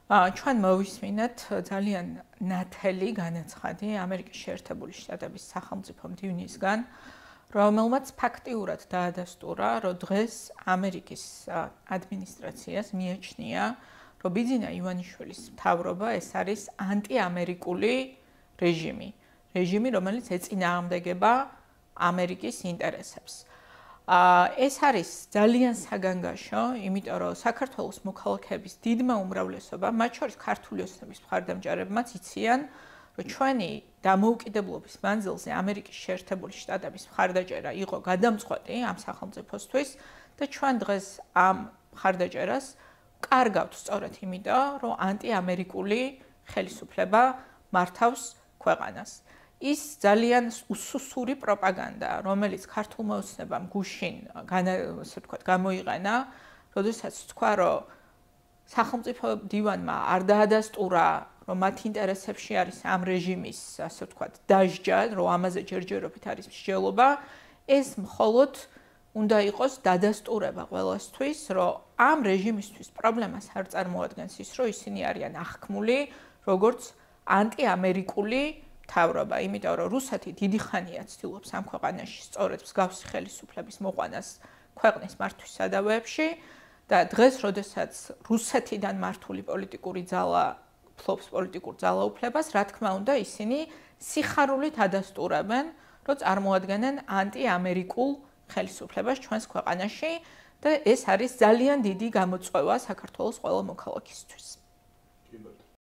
ჩვენ მოვისმინეთ ძალიან ნათელი განაცხადი ამერიკის შეერთებული შტატების სახელმწიფო მდივნისგან, რომელმაც ფაქტიურად დაადასტურა, რომ დღეს ამერიკის ადმინისტრაციას მიაჩნია, რომ ბიძინა ივანიშვილის მთავრობა ეს არის ანტიამერიკული რეჟიმი, რომელიც ეწინააღმდეგება ამერიკის ინტერესებს. ეს არის ძალიან საგანგაშო, იმიტომ რომ საქართველოს მოქალაქეების დიდმა უმრავლესობამ, მათ შორის ქართული ოცნების მხარდამჭერებმაც იციან, რომ ჩვენი დამოუკიდებლობის მანძილზე ამერიკის შეერთებული შტატების მხარდაჭერა იყო გადამწყვეტი ამ სახელმწიფოსთვის და ჩვენ დღეს ამ მხარდაჭერას კარგავთ სწორედ იმიტომ, რომ ანტიამერიკული ხელისუფლება მართავს ქვეყანას. ის ძალიან უსუსური პროპაგანდა, რომელიც ქართულმა ოცნებამ გუშინ გამოიყენა, როდესაც თქვა, რომ სახელმწიფო მდივანმა არ დაადასტურა, რომ მათ ინტერესებში არის ამ რეჟიმის, ასე ვთქვათ, დასჯა, რომ ამაზე ჯერჯერობით არის მსჯელობა, ეს მხოლოდ უნდა იყოს დადასტურება ყველასთვის, რომ ამ რეჟიმისთვის პრობლემას არ წარმოადგენს ის, რომ ისინი არიან აღქმული, როგორც ანტიამერიკული მთავრობა, იმიტომ რომ რუსეთი დიდი ხანია ცდილობს ამ ქვეყანაში სწორედ მსგავსი ხელისუფლების მოყვანას ქვეყნის მართვის სადავეებში და დღეს, როდესაც რუსეთიდან მართული პოლიტიკური ძალა ფლობს პოლიტიკურ ძალაუფლებას, რა თქმა უნდა, ისინი სიხარულით ადასტურებენ, რომ წარმოადგენენ ანტიამერიკულ ხელისუფლებას ჩვენს ქვეყანაში და ეს არის ძალიან დიდი გამოწვევა საქართველოს ყველა მოქალაქისთვის.